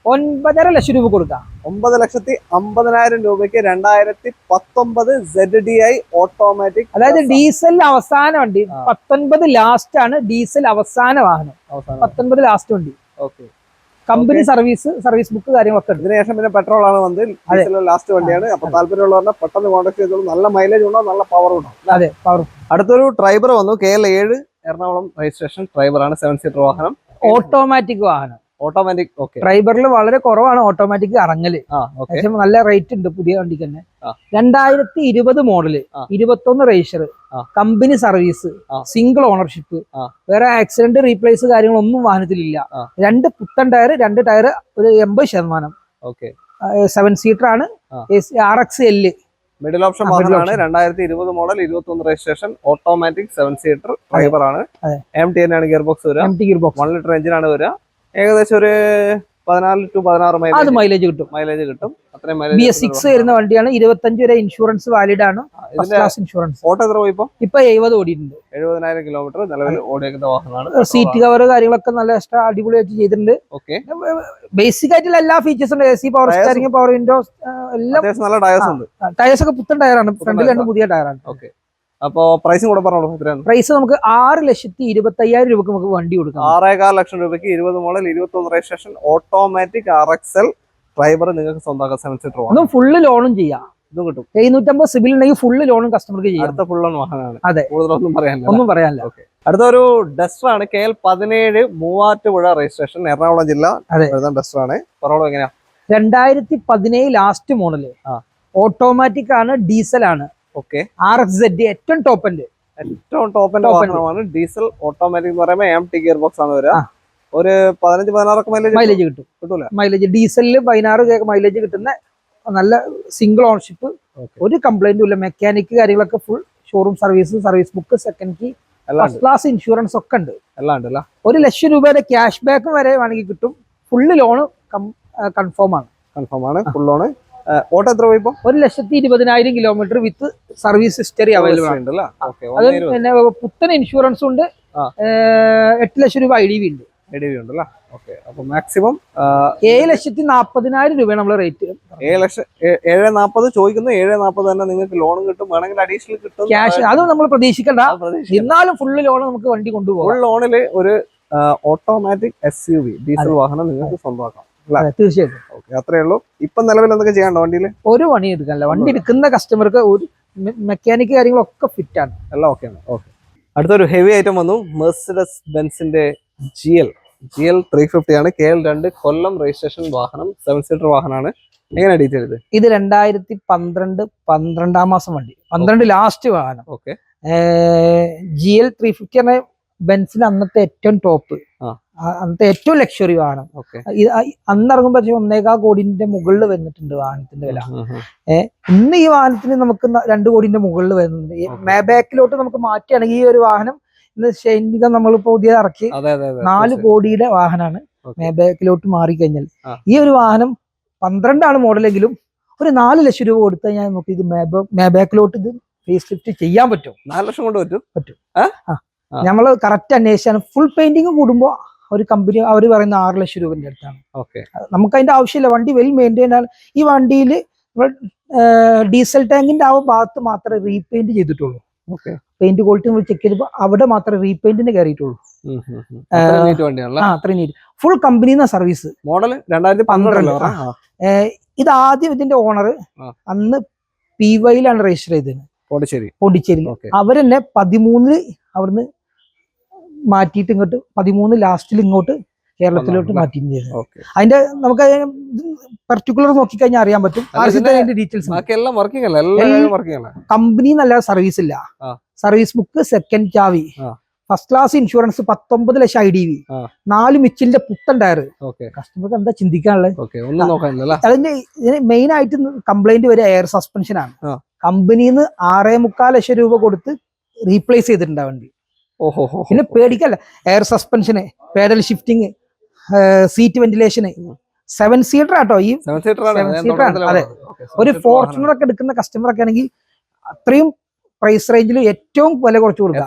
9.5 ലക്ഷം രൂപ കൊടുക്കാം. 9,50,000 രൂപയ്ക്ക് 2019 ZDI ഓട്ടോമാറ്റിക്. അതായത് ഡീസൽ അവസാന വണ്ടി. 19 ലാസ്റ്റ് ആണ് ഡീസൽ അവസാന വാഹനം. 19 ലാസ്റ്റ് വണ്ടി. കമ്പനി സർവീസ് ബുക്ക് കാര്യങ്ങളൊക്കെ ഉണ്ട്. ഇതിനുശേഷം പിന്നെ പെട്രോൾ ആണ് വന്ന് ലാസ്റ്റ് വണ്ടിയാണ്. അപ്പൊ താല്പര്യമുള്ളവരുടെ പെട്ടെന്ന് കോൺടാക്ട് ചെയ്തോളൂ. നല്ല മൈലേജ് ഉണ്ടോ, നല്ല പവർ ഉണ്ടോ. അതെ, പവർ. അടുത്തൊരു ട്രൈബർ വന്നു, KL7 എറണാകുളം രജിസ്ട്രേഷൻ ട്രൈബർ ആണ്, 7 സീറ്റർ വാഹനം, ഓട്ടോമാറ്റിക് വാഹനം. ഓട്ടോമാറ്റിക്. ഓക്കെ. ട്രൈബറിൽ വളരെ കുറവാണ് ഓട്ടോമാറ്റിക് ഇറങ്ങല്. പക്ഷെ നല്ല റേറ്റ് ഉണ്ട് പുതിയ വണ്ടിക്ക് തന്നെ. 2020 model, 21 register, company service, single ownership, വേറെ ആക്സിഡന്റ് റീപ്ലേസ് കാര്യങ്ങളൊന്നും വാഹനത്തിലില്ല. 2 പുത്തൻ ടയർ, 2 ടയർ ഒരു 80%. 7 സീറ്റർ ആണ്, RXL മിഡിൽ ഓപ്ഷൻ വാഹനമാണ്. 2020 model, 21 registration, automatic 7 seater tribal ആണ്. MT ആണ് ഗിയർ ബോക്സ് വരിക. 1 ലിറ്റർ എഞ്ചിൻ ആണ് വരിക. ഏകദേശം ഒരു 14 to 16 മൈലേജ് കിട്ടും. അത്രയും BS6 വരുന്ന വണ്ടിയാണ്. 25 വരെ ഇൻഷുറൻസ് വാലിഡ് ആണ്. ഇൻഷുറൻസ്. ഓട്ടോ എത്ര പോയി? ഇപ്പൊ 70 ഓടിയിട്ടുണ്ട്. 70,000 കിലോമീറ്റർ നിലവിൽ ഓടിയേക്കുന്ന വാഹനമാണ്. സീറ്റ് കവർ കാര്യങ്ങളൊക്കെ നല്ല എക്സ്ട്രാ അടിപൊളിയായിട്ട് ചെയ്തിട്ടുണ്ട്. ബേസിക് ആയിട്ടുള്ള എല്ലാ ഫീച്ചേഴ്സും ഉണ്ട്. AC, power steering, power Windows എല്ലാം. നല്ല ടയർസ് ഉണ്ട്. ടയർസ് ഒക്കെ പുത്തൻ ടയറാണ്. ഫ്രണ്ടിൽ 2 പുതിയ ടയറാണ്. അപ്പൊ പ്രൈസും കൂടെ പറഞ്ഞോളൂ. പ്രൈസ് നമുക്ക് 6,25,000 രൂപക്ക് നമുക്ക് വണ്ടി കൊടുക്കാം. 6.25 ലക്ഷം രൂപയ്ക്ക് 20 model, 21 registration, automatic RXL driver നിങ്ങൾക്ക് സ്വന്തമാക്കാം. 7 സീറ്റർ അതും ഫുള്ള് ലോണും ചെയ്യാം. ഇതും കിട്ടും. 750 സിബിൽ ഉണ്ടെങ്കിൽ ഫുള്ള് ലോണും കസ്റ്റമർക്ക് ചെയ്യാം. അടുത്ത ഫുൾ ഓൺ വാഹനമാണ്. അതെ, കൂടുതലൊന്നും പറയാനില്ല. അടുത്തൊരു ഡസ്റ്റർ ആണ്. KL17 മൂവാറ്റുപുഴ രജിസ്ട്രേഷൻ, എറണാകുളം ജില്ല വരുന്ന ഡസ്റ്റർ ആണ്. പറോളൂ എങ്ങനെയാ? 2017 ലാസ്റ്റ് മോഡല്, ഓട്ടോമാറ്റിക് ആണ്, ഡീസൽ ആണ്. RXZ ഏറ്റവും ടോപ്പ് എൻഡ് വാഹനമാണ്. ഡീസൽ ഓട്ടോമാറ്റിക് എന്ന് പറയുമ്പോൾ MT ഗിയർ ബോക്സ് ആണ് വരിക. ഒരു 15-16 മൈലേജ് കിട്ടൂല. മൈലേജ് ഡീസലില് 16 മൈലേജ് കിട്ടുന്ന നല്ല സിംഗിൾ ഓണർഷിപ്പ്. ഒരു കംപ്ലൈന്റും ഇല്ല. മെക്കാനിക് കാര്യങ്ങളൊക്കെ full showroom service book, second key, first class insurance ഒക്കെ ഉണ്ട്. 1 ലക്ഷം രൂപയുടെ ക്യാഷ് ബാക്കും വരെ വേണമെങ്കിൽ കിട്ടും. ഫുള്ള് ലോണ് കൺഫേം ആണ്. Full loan. ഓട്ടോ എത്ര പോയി? 1,20,000 കിലോമീറ്റർ വിത്ത് സർവീസ് ഹിസ്റ്ററി അവൈലബിൾ ആണ്. അത് പിന്നെ പുത്തൻ ഇൻഷുറൻസ് ഉണ്ട്. 8 ലക്ഷം രൂപ IDV ഉണ്ട്. അപ്പൊ മാക്സിമം 7,40,000 രൂപയാണ് നമ്മള് റേറ്റ്. 7,40,000 ചോദിക്കുന്നു. 7,40,000 തന്നെ നിങ്ങൾക്ക് ലോണും കിട്ടും. വേണമെങ്കിൽ അഡീഷണൽ കിട്ടും. ക്യാഷ് അത് നമ്മൾ പ്രതീക്ഷിക്കണ്ട. എന്നാലും ഫുള്ള് ലോൺ നമുക്ക് വണ്ടി കൊണ്ടുപോകും. ഫുൾ ലോണില് ഒരു ഓട്ടോമാറ്റിക് SUV ഡീസൽ വാഹനം നിങ്ങൾക്ക് സ്വന്തമാക്കാം. തീർച്ചയായിട്ടും. അത്രേ ഉള്ളൂ. ഇപ്പൊ നിലവിൽ എന്തൊക്കെ ചെയ്യാണ്ടോ വണ്ടിയിൽ? ഒരു പണി എടുക്കാനല്ല. വണ്ടി എടുക്കുന്ന കസ്റ്റമർക്ക് ഒരു മെക്കാനിക് കാര്യങ്ങളൊക്കെ ഫിറ്റ് ആണ്. എല്ലാം ഓക്കെയാണ്. അടുത്തൊരു ഹെവി ഐറ്റം വന്നു. മെർസിഡസ് ബെൻസിന്റെ GL 350 ആണ്. KL2 കൊല്ലം രജിസ്ട്രേഷൻ വാഹനം, 7 സീറ്റർ വാഹനമാണ്. എങ്ങനെ ഡീറ്റെയിൽ ഇത്? 2012 മാസം വണ്ടി, 12 ലാസ്റ്റ് വാഹനം. GL 350 ബെൻസിന് അന്നത്തെ ഏറ്റവും ടോപ്പ്, അന്നത്തെ ഏറ്റവും ലക്ഷറി വാഹനം. അന്ന് ഇറങ്ങുമ്പോ 1.25 കോടിന്റെ മുകളിൽ വന്നിട്ടുണ്ട് വാഹനത്തിന്റെ വില. ഇന്ന് ഈ വാഹനത്തിന് നമുക്ക് 2 കോടിന്റെ മുകളിൽ വരുന്നുണ്ട്. മേബാക്കിലോട്ട് നമുക്ക് മാറ്റുകയാണെങ്കിൽ ഈ ഒരു വാഹനം ഇന്ന് സൈനികം നമ്മളിപ്പോ പുതിയ ഇറക്കി 4 കോടിയുടെ വാഹനമാണ്. മേബാക്കിലോട്ട് മാറിക്കഴിഞ്ഞാൽ ഈ ഒരു വാഹനം 12 ആണ് മോഡലെങ്കിലും ഒരു 4 ലക്ഷം രൂപ കൊടുത്തു കഴിഞ്ഞാൽ നമുക്ക് ഇത് മേബാക്കിലോട്ട് ഇത് ഫേസ് ലിഫ്റ്റ് ചെയ്യാൻ പറ്റും. 4 ലക്ഷം കൊണ്ട് പറ്റും. നമ്മള് കറക്റ്റ് അന്വേഷിച്ചാണ്. ഫുൾ പെയിന്റിങ് കൂടുമ്പോ ഒരു കമ്പനി അവർ പറയുന്ന 6 ലക്ഷം രൂപന്റെ അടുത്താണ്. നമുക്ക് അതിന്റെ ആവശ്യമില്ല. വണ്ടി വെൽ മെയിൻറ്റൈൻഡ് ആണ്. ഈ വണ്ടിയിൽ ഡീസൽ ടാങ്കിന്റെ ആ ഭാഗത്ത് മാത്രമേ റീപെയിന്റ് ചെയ്തിട്ടുള്ളൂ. പെയിന്റ് ക്വാളിറ്റി നമ്മൾ ചെക്ക് ചെയ്തപ്പോ അവിടെ മാത്രമേ റീപെയിന്റിന് കയറിയിട്ടുള്ളൂ. അത്രയും നീറ്റ്. ഫുൾ കമ്പനിന്ന സർവീസ്. മോഡൽ 2012. ഇത് ആദ്യം ഇതിന്റെ ഓണർ അന്ന് PYയിലാണ് രജിസ്റ്റർ ചെയ്തത്, പോണ്ടിച്ചേരി. അവരെന്നെ 13 അവിടുന്ന് മാറ്റിയിട്ട് ഇങ്ങോട്ട് 13 ലാസ്റ്റിൽ ഇങ്ങോട്ട് കേരളത്തിലോട്ട് മാറ്റിയും ചെയ്തത്. അതിന്റെ നമുക്ക് പർട്ടിക്കുലർ നോക്കിക്കഴിഞ്ഞാൽ അറിയാൻ പറ്റും. ഡീറ്റെയിൽസ് കമ്പനി നല്ല സർവീസ് ഇല്ല. സർവീസ് ബുക്ക്, സെക്കൻഡ് ചാവി, ഫസ്റ്റ് ക്ലാസ് ഇൻഷുറൻസ്, 19 ലക്ഷം IDV, 4 മിച്ചിലിന്റെ പുത്തൻ ടയർ. കസ്റ്റമർക്ക് എന്താ ചിന്തിക്കാനുള്ളത്? അതിന്റെ മെയിൻ ആയിട്ട് കംപ്ലൈന്റ് വരെ എയർ സസ്പെൻഷൻ ആണ്. കമ്പനിന്ന് 6.25 ലക്ഷം രൂപ കൊടുത്ത് റീപ്ലേസ് ചെയ്തിട്ടുണ്ട് വണ്ടി. പിന്നെ പേടിക്കല്ല. എയർ സസ്പെൻഷന്, പേഡൽ ഷിഫ്റ്റിംഗ്, സീറ്റ് വെന്റിലേഷന്, 7 സീറ്റർ ആട്ടോ. ഈ 7 സീറ്റർ ആണ്. അതെ, ഒരു ഫോർച്യൂണർ ഒക്കെ എടുക്കുന്ന കസ്റ്റമർ ഒക്കെ ആണെങ്കിൽ അത്രയും പ്രൈസ് റേഞ്ചിൽ ഏറ്റവും വില കുറച്ച് കൊടുക്കാം.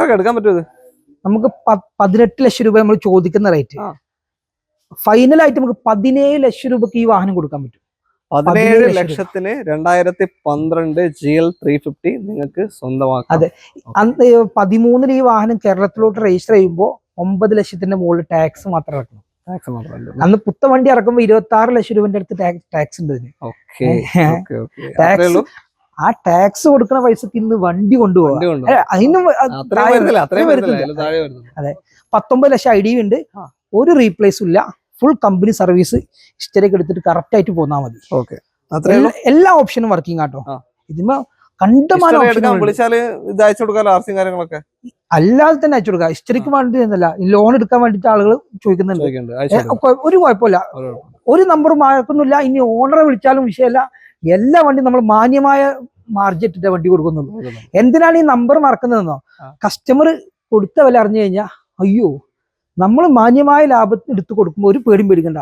നമുക്ക് 18 ലക്ഷം രൂപ നമ്മൾ ചോദിക്കുന്ന റേറ്റ്. ഫൈനലായിട്ട് നമുക്ക് 17 ലക്ഷം രൂപക്ക് ഈ വാഹനം കൊടുക്കാൻ പറ്റും. 17 ലക്ഷത്തിന് 2012 GL 350 നിങ്ങൾക്ക് സ്വന്തമാക്കാം. അതെ, 13 ഈ വാഹനം കേരളത്തിലോട്ട് രജിസ്റ്റർ ചെയ്യുമ്പോൾ 9 ലക്ഷത്തിന്റെ മുകളിൽ ടാക്സ് മാത്രം ഇറക്കണം. ടാക്സ് മാത്രമല്ല. അന്ന് പുത്ത വണ്ടി ഇറക്കുമ്പോൾ 26 ലക്ഷം രൂപന്റെ അടുത്ത് ടാക്സ് ഉണ്ട് ഇതിന്. Okay okay okay. ടാക്സ് ആ ടാക്സ് കൊടുക്കുന്ന പൈസക്ക് ഇന്ന് വണ്ടി കൊണ്ടുപോകാം. അതിനും അതെ 19 ലക്ഷം ഐ ഡി ഉണ്ട്, ഒരു റീപ്ലേസും ഇല്ല, ഫുൾ കമ്പനി സർവീസ് ഹിസ്റ്ററിയൊക്കെ എടുത്തിട്ട് കറക്റ്റ് ആയിട്ട് പോന്നാ മതി. എല്ലാ ഓപ്ഷനും വർക്കിംഗ് ആട്ടോ. ഇതിന് കണ്ടമാനം അല്ലാതെ തന്നെ അയച്ചു കൊടുക്കുക. ഹിസ്റ്ററിക്ക് വേണ്ടി എന്നല്ല, ലോൺ എടുക്കാൻ വേണ്ടിട്ട് ആളുകൾ ചോദിക്കുന്നുണ്ട്. ഒരു കുഴപ്പമില്ല, ഒരു നമ്പർ മാർക്കൊന്നുമില്ല. ഇനി ഓണറെ വിളിച്ചാലും വിഷയമല്ല. എല്ലാ വണ്ടിയും നമ്മൾ മാന്യമായ മാർജിൻ ഇട്ടിട്ട് വണ്ടി കൊടുക്കുന്നുള്ളൂ. എന്തിനാണ് ഈ നമ്പർ മറക്കുന്നതെന്നോ, കസ്റ്റമർ കൊടുത്ത വില അറിഞ്ഞു കഴിഞ്ഞാൽ അയ്യോ നമ്മൾ മാന്യമായ ലാഭം എടുത്ത് കൊടുക്കുമ്പോൾ ഒരു പേടിയും പേടിക്കണ്ട.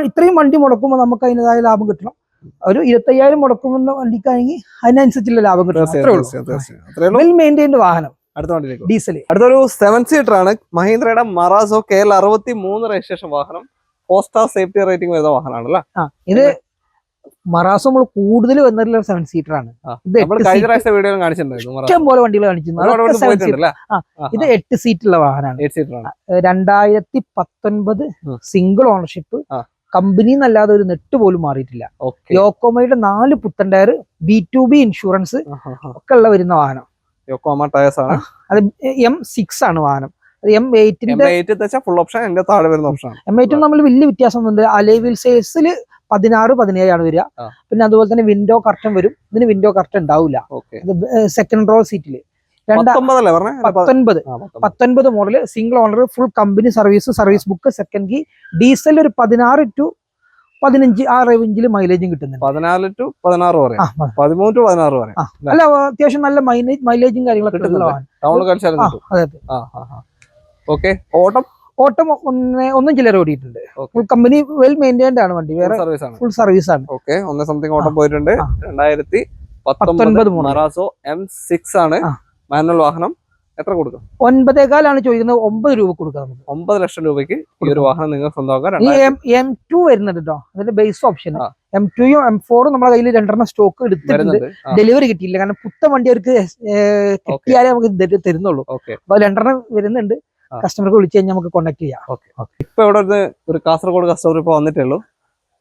ഇത്രയും വണ്ടി മുടക്കുമ്പോൾ നമുക്ക് അതിൻ്റെതായ ലാഭം കിട്ടണം. ഒരു 25,000 മുടക്കുന്ന വണ്ടിക്കാണെങ്കിൽ അതിനനുസരിച്ചുള്ള ലാഭം കിട്ടണം. അത്രേ ഉള്ളൂ. വെൽ മെയിൻറ്റൈൻഡ് വാഹനം. ഡീസൽ. അടുത്തൊരു 7 സീറ്റർ ആണ്, മഹീന്ദ്രയുടെ മറാസോ KL 63 രജിസ്ട്രേഷൻ വാഹനം. 4-star സേഫ്റ്റി റേറ്റിംഗ് വരുന്ന വാഹനമാണല്ലേ. ഇത് മറാസോ നമ്മൾ കൂടുതൽ വന്നിട്ടുള്ള 7 സീറ്റർ ആണ്. ഇഷ്ടം പോലെ വണ്ടികൾ കാണിച്ചിരുന്നു. ഇത് 8 സീറ്റുള്ള വാഹനമാണ്. 2019 സിംഗിൾ ഓണർഷിപ്പ്. കമ്പനി എന്നല്ലാതെ ഒരു നെട്ട് പോലും മാറിയിട്ടില്ല. യോക്കോമയുടെ 4 പുത്തൻ ടയർ, B2B ഇൻഷുറൻസ് ഒക്കെ ഉള്ള വരുന്ന വാഹനം. യോക്കോമ ടയർസ് ആണ്. അത് M6 ആണ് വാഹനം. M8 ഫുൾ ഓപ്ഷൻ, M8 നമ്മൾ വലിയ വ്യത്യാസം ഒന്നുണ്ട്. അലോയ് സൈസിൽ 16-17 ആണ് വരിക. പിന്നെ അതുപോലെ തന്നെ വിൻഡോ കർട്ടൻ വരും. ഇതിന് വിൻഡോ കർട്ടൻ ഉണ്ടാവില്ല. സെക്കൻഡ് റോ സീറ്റില് 19 model, single owner, full company service book, second key. Diesel ഒരു 16 to 15 ആ റേഞ്ചിൽ മൈലേജും കിട്ടുന്നുണ്ട്. 14 to 16 വരെ, 13 to 16 വരെ. അല്ല, അത്യാവശ്യം നല്ല മൈലേജും കാര്യങ്ങളൊക്കെ ഓട്ടം 1 ചില്ലറ ഓടിയിട്ടുണ്ട്. ഫുൾ കമ്പനി വെൽ മെയിൻറ്റൈൻഡ് ആണ് വണ്ടി. വേറെ ഫുൾ സർവീസ് ആണ്. 1 സംതിങ് ഓട്ടം പോയിട്ടുണ്ട്. 2019 മറാസോ M6 ആണ്, മാനുവൽ വാഹനം. എത്ര കൊടുക്കും? 9.25 ചോദിക്കുന്നത്. 9 രൂപ കൊടുക്കാം. 9 ലക്ഷം രൂപയ്ക്ക് ഈ ഒരു വാഹനം നിങ്ങൾ സ്വന്തമാക്കാം. M2 വരുന്നുണ്ട് കേട്ടോ, അതിന്റെ ബേസ് ഓപ്ഷൻ. M2യും M4ഉം നമ്മുടെ കയ്യിൽ 2 സ്റ്റോക്ക് എടുത്തിട്ടുണ്ട്. ഡെലിവറി കിട്ടിയില്ല, കാരണം പുത്തൻ വണ്ടി അവർക്ക് കിട്ടിയാലേ നമുക്ക് തരുന്നുള്ളൂ. അപ്പൊ 2 വരുന്നുണ്ട്. കസ്റ്റമർക്ക് വിളിച്ചു കഴിഞ്ഞാൽ നമുക്ക് കോൺടാക്ട് ചെയ്യാം. ഇപ്പൊ ഇവിടെ ഒരു കാസർഗോഡ് കസ്റ്റമർ ഇപ്പൊ വന്നിട്ടേ ഉള്ളൂ.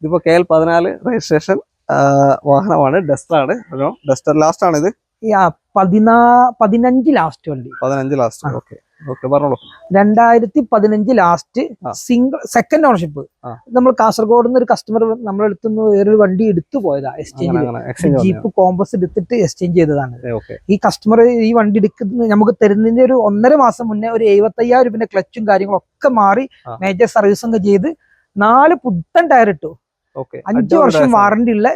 ഇതിപ്പോ KL 14 രജിസ്ട്രേഷൻ വാഹനമാണ്. ഡസ്റ്റർ ആണ്. ഡസ്റ്റർ ലാസ്റ്റ് ആണ് ഇത്. 15 ലാസ്റ്റ് വണ്ടി. 15 ലാസ്റ്റ്. ഓക്കെ പറഞ്ഞോളൂ. 2015 ലാസ്റ്റ് സിംഗിൾ സെക്കൻഡ് ഓണർഷിപ്പ്. നമ്മൾ കാസർഗോഡ് നിന്ന് ഒരു കസ്റ്റമർ നമ്മുടെ അടുത്ത് നിന്ന് വേറൊരു വണ്ടി എടുത്തു പോയതാ. എക്സ്ചേഞ്ച് ജീപ്പ് കോമ്പസ് എടുത്തിട്ട് എക്സ്ചേഞ്ച് ചെയ്തതാണ്. ഈ കസ്റ്റമർ ഈ വണ്ടി എടുക്കുന്ന നമുക്ക് തരുന്നതിന്റെ ഒരു 1.5 മാസം മുന്നേ ഒരു 75,000 രൂപന്റെ ക്ലച്ചും കാര്യങ്ങളും ഒക്കെ മാറി മേജർ സർവീസും ഒക്കെ ചെയ്ത് 4 പുത്തൻ ടയർ ഇട്ടു. 5 വർഷം വാറന്റി ഉള്ള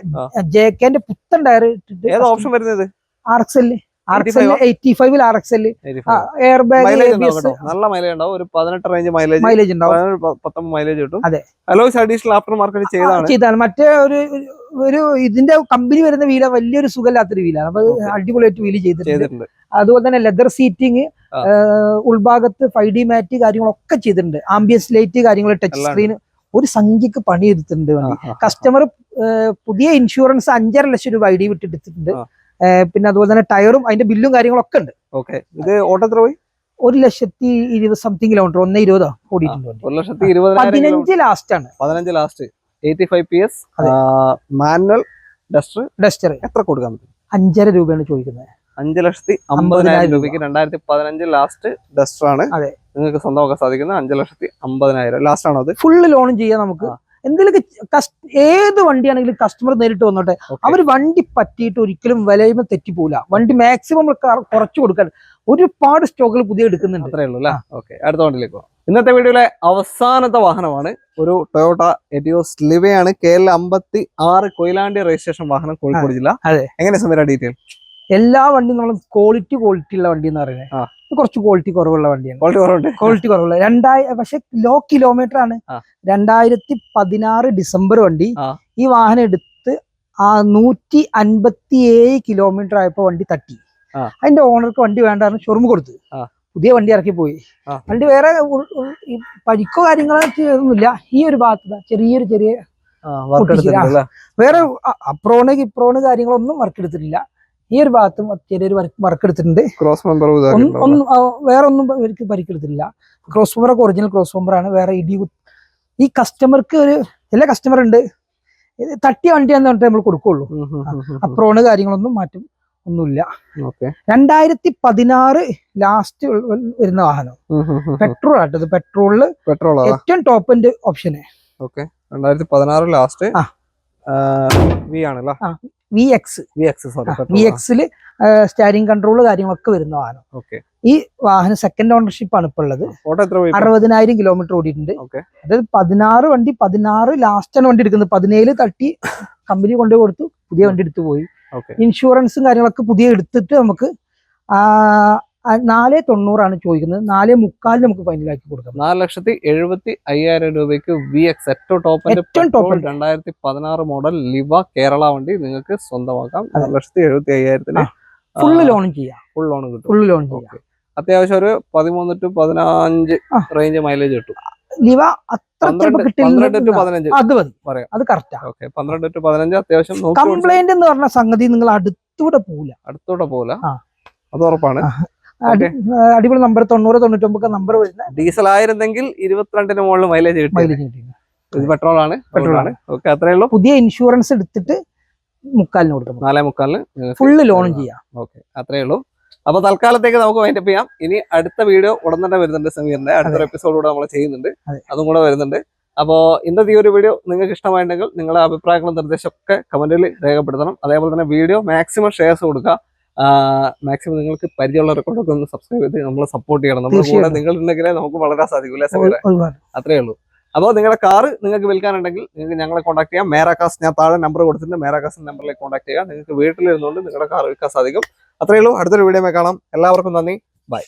JKന്റെ പുത്തൻ ടയർ ഇട്ടിട്ട്. ഓപ്ഷൻ വരുന്നത് RXL 85 RXL, എയർ ബാഗ്, നല്ല മൈലേജ് ഉണ്ടാവും. ഒരു 18 റേഞ്ച് മൈലേജ് ഉണ്ടാവും. 19 മൈലേജ് കിട്ടും. അലോയ്സ് അഡീഷണൽ ആഫ്റ്റർ മാർക്കറ്റ് ചെയ്താണ്. മറ്റേ ഒരു ഇതിന്റെ കമ്പനി വരുന്ന വീല വലിയൊരു സുഖമില്ലാത്തൊരു വീലാണ്. അപ്പൊ അടിപൊളിയായിട്ട് വീല് ചെയ്തിട്ടുണ്ട്. അതുപോലെ തന്നെ ലെതർ സീറ്റിംഗ്, ഉൾഭാഗത്ത് 5D മാറ്റ് കാര്യങ്ങളൊക്കെ ചെയ്തിട്ടുണ്ട്. ആംബിയൻസ് ലൈറ്റ് കാര്യങ്ങൾ, ടച്ച് സ്ക്രീൻ, ഒരു സംഖ്യക്ക് പണിയെടുത്തിട്ടുണ്ട് വണ്ടി. കസ്റ്റമർ പുതിയ ഇൻഷുറൻസ് 5.5 ലക്ഷം രൂപ ID വിട്ടെടുത്തിട്ടുണ്ട്. പിന്നെ അതുപോലെ തന്നെ ടയറും അതിന്റെ ബില്ലും കാര്യങ്ങളൊക്കെ ഉണ്ട്. ഇത് ഓട്ടോ എത്ര പോയി? 1,20,000 സംതിങ് കിലോമീറ്റർ, 1,20,000 ഓടിയിട്ടുണ്ട്. 15 ലാസ്റ്റ് ആണ്. 15 ലാസ്റ്റ്. 85 PS manual Duster. എത്ര കൊടുക്കാൻ പറ്റും? 5.5 രൂപയാണ് ചോദിക്കുന്നത്. 5,50,000 രൂപയ്ക്ക് 2015 ലാസ്റ്റ് ഡസ്റ്റർ ആണ് നിങ്ങൾക്ക് സ്വന്തമാക്കാൻ സാധിക്കുന്നത്. 5,50,000 ലാസ്റ്റ് ആണോ? അത് ഫുള്ള് ലോണും ചെയ്യാം നമുക്ക്. എന്തെങ്കിലും ഏത് വണ്ടിയാണെങ്കിലും കസ്റ്റമർ നേരിട്ട് വന്നോട്ടെ. അവർ വണ്ടി പറ്റിയിട്ട് ഒരിക്കലും വിലയുമ്പോൾ തെറ്റിപ്പോവില്ല. വണ്ടി മാക്സിമം കുറച്ചു കൊടുക്കാൻ ഒരുപാട് സ്റ്റോക്കുകൾ പുതിയ എടുക്കുന്നുണ്ട്. അത്രേ ഉള്ളൂ അല്ലേ? ഓക്കെ, അടുത്ത വണ്ടിയിലേക്ക് പോകാം. ഇന്നത്തെ വീഡിയോയിലെ അവസാനത്തെ വാഹനമാണ് ഒരു ടൊയോട്ട എറ്റിയോസ് ലിവയാണ്. KL 56 കൊയിലാണ്ടി രജിസ്ട്രേഷൻ വാഹനം, കോഴിക്കോട് ജില്ല. എങ്ങനെ സമീര ഡീറ്റെയിൽ? എല്ലാ വണ്ടിയും നമ്മൾ ക്വാളിറ്റി ഉള്ള വണ്ടി എന്ന് പറയുന്നത്. കുറച്ച് ക്വാളിറ്റി കുറവുള്ള വണ്ടിയാണ്. ക്വാളിറ്റി കുറവുള്ള 2000, പക്ഷെ ലോ കിലോമീറ്റർ ആണ്. 2016 ഡിസംബർ വണ്ടി. ഈ വാഹനം എടുത്ത് 157 കിലോമീറ്റർ ആയപ്പോ വണ്ടി തട്ടി. അതിന്റെ ഓണർക്ക് വണ്ടി വേണ്ടായിരുന്നു, ഷോറൂം കൊടുത്ത് പുതിയ വണ്ടി ഇറക്കി പോയി. വണ്ടി വേറെ പരിക്കോ കാര്യങ്ങളോ ഒന്നുമില്ല. ഈ ഒരു ഭാഗത്ത് ചെറിയ വേറെ ഇപ്രോണ് കാര്യങ്ങളൊന്നും വർക്ക് എടുത്തിട്ടില്ല. ഈ ഒരു ഭാഗത്തും ചെറിയൊരു വർക്ക് എടുത്തിട്ടുണ്ട്. വേറെ ഒന്നും ഇവർക്ക് പരിക്കെടുത്തിട്ടില്ല. ക്രോസ് ബമ്പർ ഒക്കെ ഒറിജിനൽ ക്രോസ് ബമ്പർ ആണ്. വേറെ ഈ കസ്റ്റമർക്ക് ചില കസ്റ്റമർ ഉണ്ട് ഇത് തട്ടിയ വണ്ടിയാന്ന് പറഞ്ഞിട്ട് നമ്മൾ കൊടുക്കുള്ളൂ. അപ്രോണ് കാര്യങ്ങളൊന്നും മാറ്റും ഒന്നുമില്ല. 2016 ലാസ്റ്റ് വരുന്ന വാഹനം പെട്രോൾ ആട്ടത്. പെട്രോളില് ഏറ്റവും ടോപ്പ് എൻഡ് ഓപ്ഷന്. 2016 ലാസ്റ്റ് VX സ്റ്റാരിങ് കൺട്രോൾ കാര്യങ്ങളൊക്കെ വരുന്ന വാഹനം. ഈ വാഹനം സെക്കൻഡ് ഓണർഷിപ്പ് ആണ് ഇപ്പൊ ഉള്ളത്. 60,000 കിലോമീറ്റർ ഓടിയിട്ടുണ്ട്. അതായത് 16 ലാസ്റ്റ് ആണ് വണ്ടി എടുക്കുന്നത്. 17 തട്ടി കമ്പനി കൊണ്ടുപോയി കൊടുത്തു, പുതിയ വണ്ടി എടുത്തു പോയി. ഇൻഷുറൻസും കാര്യങ്ങളൊക്കെ പുതിയ എടുത്തിട്ട് നമുക്ക് 490 ചോദിക്കുന്നത്. 4,300 നമുക്ക് ഫൈനലാക്കി കൊടുക്കാം. 4,70,500 രൂപയ്ക്ക് VX ഏറ്റവും ടോപ്പ് 2016 മോഡൽ ലിവ കേരള വണ്ടി നിങ്ങൾക്ക് സ്വന്തമാക്കാം. 4,70,500 ഫുള്ള് ലോണും ചെയ്യാം. ഫുൾ ലോൺ ചെയ്യാം. അത്യാവശ്യം ഒരു 13 to 15 റേഞ്ച് മൈലേജ് കിട്ടും. ലിവ അത്ര 12 to 15 അത് മതി, അത് കറക്റ്റാ. 12 to 15 അത്യാവശ്യം. കംപ്ലൈന്റ് എന്ന് പറഞ്ഞ സംഗതി നിങ്ങൾ അടുത്തൂടെ പോകില്ല. അത് ഉറപ്പാണ്. അടിപൊളി നമ്പർ 90-99 നമ്പർ വരുന്ന ഡീസൽ ആയിരുന്നെങ്കിൽ 22 മുകളിൽ മൈലേജ് കിട്ടും. ഇത് പെട്രോൾ ആണ്. അത്രേ ഉള്ളൂ. പുതിയ ഇൻഷുറൻസ് എടുത്തിട്ട് 3,400 കൊടുക്കണം. 4,300 ഫുള്ള് ലോണും ചെയ്യാം. അത്രേ ഉള്ളൂ. അപ്പൊ തൽക്കാലത്തേക്ക് നമുക്ക് വൈൻഡപ്പ് ചെയ്യാം. ഇനി അടുത്ത വീഡിയോ ഉടൻ തന്നെ വരുന്നുണ്ട്. സമീറിന്റെ അടുത്തൊരു എപ്പിസോഡ് കൂടെ നമ്മൾ ചെയ്യുന്നുണ്ട്. അതും കൂടെ വരുന്നുണ്ട്. അപ്പോൾ ഇന്നത്തെ ഈ ഒരു വീഡിയോ നിങ്ങൾക്ക് ഇഷ്ടമായിട്ടുണ്ടെങ്കിൽ നിങ്ങളുടെ അഭിപ്രായങ്ങളും നിർദ്ദേശമൊക്കെ കമന്റിൽ രേഖപ്പെടുത്തണം. അതേപോലെ തന്നെ വീഡിയോ മാക്സിമം ഷെയർസ് കൊടുക്കുക. മാക്സിമം നിങ്ങൾക്ക് പരിചയമുള്ളവരൊക്കെ ഒന്ന് സബ്സ്ക്രൈബ് ചെയ്ത് നമ്മളെ സപ്പോർട്ട് ചെയ്യണം. നമ്മുടെ കൂടെ നിങ്ങളുണ്ടെങ്കിലേ നമുക്ക് വളരാൻ സാധിക്കില്ല. അത്രേ ഉള്ളൂ. അപ്പോൾ നിങ്ങളുടെ കാറ് നിങ്ങൾക്ക് വിൽക്കാനുണ്ടെങ്കിൽ നിങ്ങൾക്ക് ഞങ്ങളെ കോൺടാക്ട് ചെയ്യാം. മേരാകാസ് ഞാൻ താഴെ നമ്പർ കൊടുത്തിട്ടുണ്ട്. മേരാകാസ് നമ്പറിലേക്ക് കോൺടാക്ട് ചെയ്യുക. നിങ്ങൾക്ക് വീട്ടിലിരുന്നുകൊണ്ട് നിങ്ങളുടെ കാർ വിൽക്കാൻ സാധിക്കും. അത്രയേ ഉള്ളൂ. അടുത്തൊരു വീഡിയോ കാണാം. എല്ലാവർക്കും നന്ദി. ബൈ.